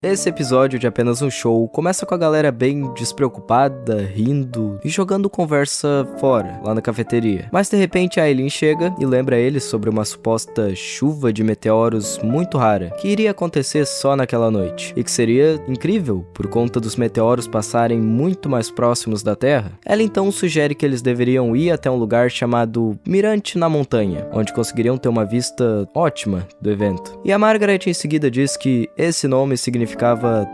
Esse episódio de Apenas um Show começa com a galera bem despreocupada, rindo e jogando conversa fora, lá na cafeteria. Mas de repente a Aileen chega e lembra eles sobre uma suposta chuva de meteoros muito rara, que iria acontecer só naquela noite, e que seria incrível por conta dos meteoros passarem muito mais próximos da Terra. Ela então sugere que eles deveriam ir até um lugar chamado Mirante na Montanha, onde conseguiriam ter uma vista ótima do evento. E a Margaret em seguida diz que esse nome significava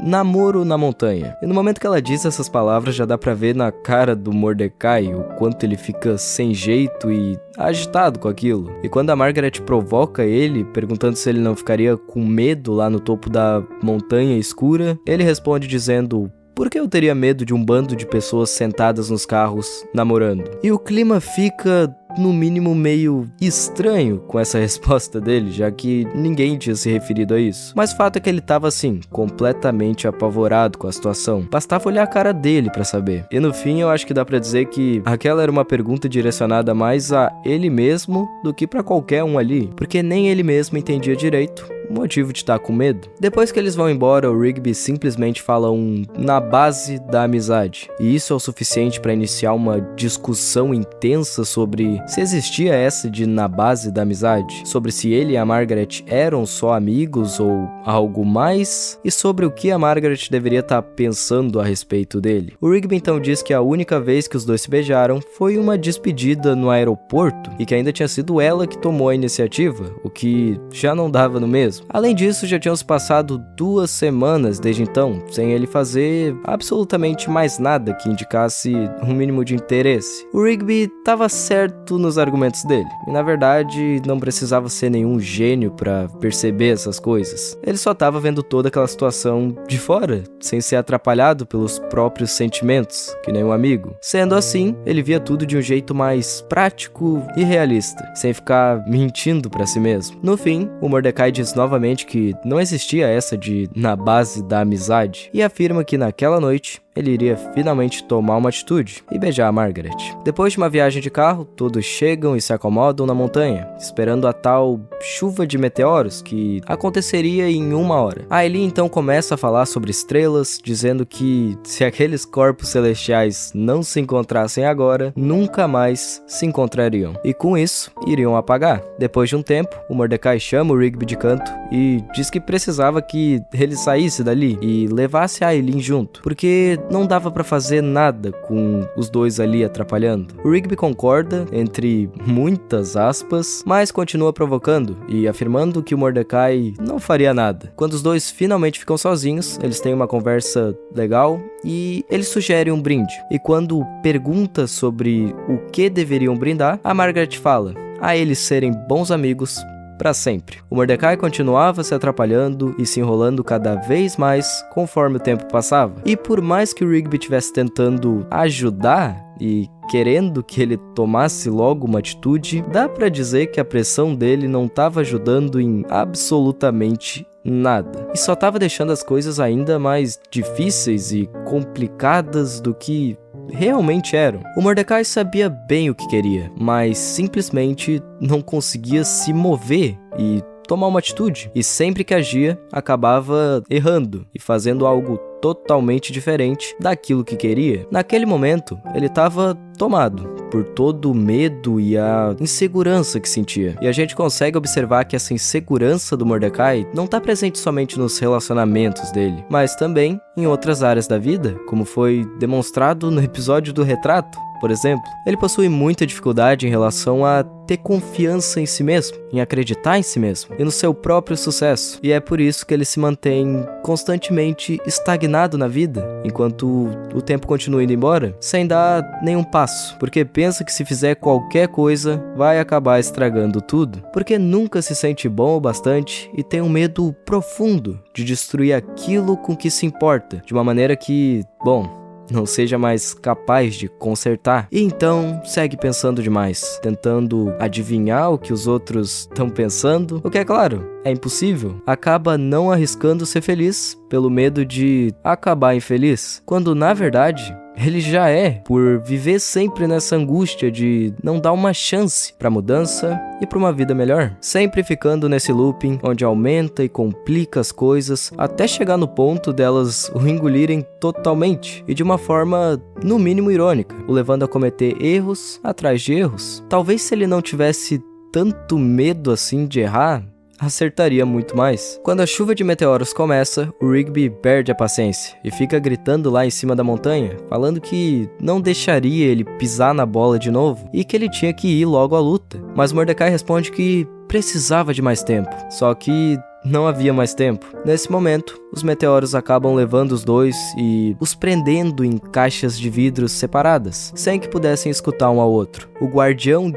namoro na montanha. E no momento que ela diz essas palavras, já dá pra ver na cara do Mordecai o quanto ele fica sem jeito e agitado com aquilo. E quando a Margaret provoca ele, perguntando se ele não ficaria com medo lá no topo da montanha escura, ele responde dizendo: por que eu teria medo de um bando de pessoas sentadas nos carros, namorando? E o clima fica, no mínimo, meio estranho com essa resposta dele, já que ninguém tinha se referido a isso. Mas o fato é que ele tava assim, completamente apavorado com a situação. Bastava olhar a cara dele pra saber. E no fim, eu acho que dá pra dizer que aquela era uma pergunta direcionada mais a ele mesmo do que pra qualquer um ali, porque nem ele mesmo entendia direito o motivo de estar com medo. Depois que eles vão embora, o Rigby simplesmente fala na base da amizade. E isso é o suficiente para iniciar uma discussão intensa sobre se existia essa de na base da amizade, sobre se ele e a Margaret eram só amigos ou algo mais, e sobre o que a Margaret deveria estar pensando a respeito dele. O Rigby então diz que a única vez que os dois se beijaram foi uma despedida no aeroporto e que ainda tinha sido ela que tomou a iniciativa, o que já não dava no mesmo. Além disso, já tinham se passado 2 semanas desde então, sem ele fazer absolutamente mais nada que indicasse um mínimo de interesse. O Rigby estava certo nos argumentos dele, e na verdade não precisava ser nenhum gênio para perceber essas coisas. Ele só estava vendo toda aquela situação de fora, sem ser atrapalhado pelos próprios sentimentos, que nem um amigo. Sendo assim, ele via tudo de um jeito mais prático e realista, sem ficar mentindo para si mesmo. No fim, o Mordecai diz novamente que não existia essa de na base da amizade, e afirma que naquela noite ele iria finalmente tomar uma atitude e beijar a Margaret. Depois de uma viagem de carro, todos chegam e se acomodam na montanha, esperando a tal chuva de meteoros que aconteceria em 1 hora. A Aileen então começa a falar sobre estrelas, dizendo que se aqueles corpos celestiais não se encontrassem agora, nunca mais se encontrariam. E com isso, iriam apagar. Depois de um tempo, o Mordecai chama o Rigby de canto e diz que precisava que ele saísse dali e levasse a Aileen junto, porque não dava pra fazer nada com os dois ali atrapalhando. O Rigby concorda, entre muitas aspas, mas continua provocando e afirmando que o Mordecai não faria nada. Quando os dois finalmente ficam sozinhos, eles têm uma conversa legal e ele sugere um brinde. E quando pergunta sobre o que deveriam brindar, a Margaret fala a eles serem bons amigos para sempre. O Mordecai continuava se atrapalhando e se enrolando cada vez mais conforme o tempo passava. E por mais que o Rigby estivesse tentando ajudar e querendo que ele tomasse logo uma atitude, dá pra dizer que a pressão dele não estava ajudando em absolutamente nada. E só estava deixando as coisas ainda mais difíceis e complicadas do que realmente eram. O Mordecai sabia bem o que queria, mas simplesmente não conseguia se mover e tomar uma atitude. E sempre que agia, acabava errando e fazendo algo totalmente diferente daquilo que queria. Naquele momento, ele estava tomado por todo o medo e a insegurança que sentia. E a gente consegue observar que essa insegurança do Mordecai não está presente somente nos relacionamentos dele, mas também em outras áreas da vida, como foi demonstrado no episódio do retrato. Por exemplo, ele possui muita dificuldade em relação a ter confiança em si mesmo, em acreditar em si mesmo e no seu próprio sucesso. E é por isso que ele se mantém constantemente estagnado na vida, enquanto o tempo continua indo embora, sem dar nenhum passo, porque pensa que se fizer qualquer coisa, vai acabar estragando tudo, porque nunca se sente bom o bastante e tem um medo profundo de destruir aquilo com que se importa, de uma maneira que, não seja mais capaz de consertar. E então segue pensando demais, tentando adivinhar o que os outros estão pensando, o que é claro, é impossível. Acaba não arriscando ser feliz pelo medo de acabar infeliz, quando na verdade ele já é, por viver sempre nessa angústia de não dar uma chance pra mudança e pra uma vida melhor. Sempre ficando nesse looping onde aumenta e complica as coisas até chegar no ponto delas o engolirem totalmente e de uma forma, no mínimo, irônica, o levando a cometer erros atrás de erros. Talvez se ele não tivesse tanto medo assim de errar, acertaria muito mais. Quando a chuva de meteoros começa, o Rigby perde a paciência e fica gritando lá em cima da montanha, falando que não deixaria ele pisar na bola de novo e que ele tinha que ir logo à luta. Mas Mordecai responde que precisava de mais tempo, só que não havia mais tempo. Nesse momento, os meteoros acabam levando os dois e os prendendo em caixas de vidros separadas, sem que pudessem escutar um ao outro. O guardião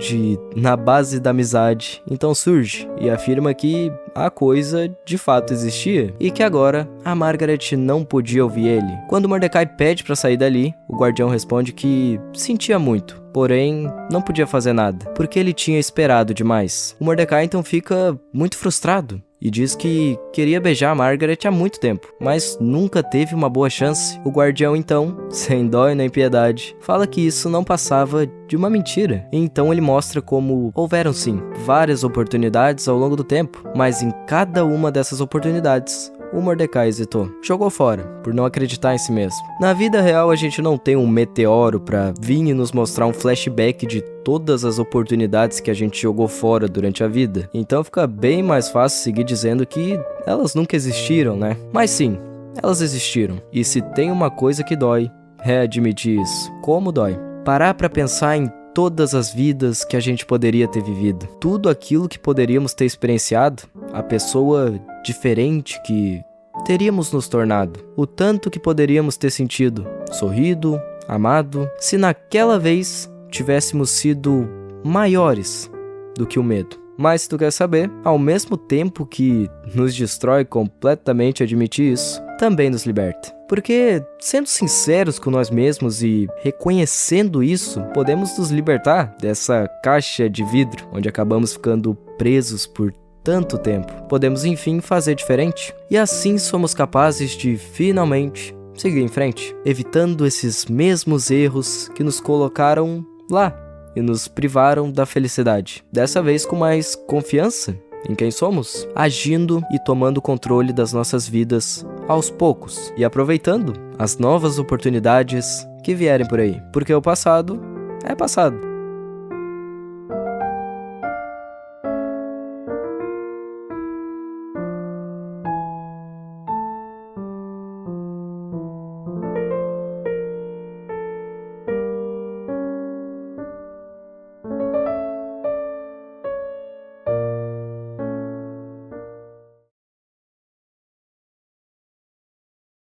Na Base da Amizade então surge e afirma que a coisa de fato existia e que agora a Margaret não podia ouvir ele. Quando Mordecai pede para sair dali, o guardião responde que sentia muito, porém não podia fazer nada, porque ele tinha esperado demais. O Mordecai então fica muito frustrado e diz que queria beijar a Margaret há muito tempo, mas nunca teve uma boa chance. O guardião então, sem dó e nem piedade, fala que isso não passava de uma mentira. E então ele mostra como houveram sim várias oportunidades ao longo do tempo, mas em cada uma dessas oportunidades o Mordecai hesitou, jogou fora, por não acreditar em si mesmo. Na vida real a gente não tem um meteoro pra vir e nos mostrar um flashback de todas as oportunidades que a gente jogou fora durante a vida, então fica bem mais fácil seguir dizendo que elas nunca existiram, né? Mas sim, elas existiram, e se tem uma coisa que dói, é admitir isso. Como dói? Parar pra pensar em todas as vidas que a gente poderia ter vivido, tudo aquilo que poderíamos ter experienciado, a pessoa diferente que teríamos nos tornado, o tanto que poderíamos ter sentido, sorrido, amado, se naquela vez tivéssemos sido maiores do que o medo. Mas se tu quer saber, ao mesmo tempo que nos destrói completamente admitir isso, também nos liberta. Porque, sendo sinceros com nós mesmos e reconhecendo isso, podemos nos libertar dessa caixa de vidro, onde acabamos ficando presos por tanto tempo. Podemos, enfim, fazer diferente. E assim somos capazes de, finalmente, seguir em frente, evitando esses mesmos erros que nos colocaram lá e nos privaram da felicidade. Dessa vez com mais confiança em quem somos, agindo e tomando controle das nossas vidas aos poucos e aproveitando as novas oportunidades que vierem por aí, porque o passado é passado.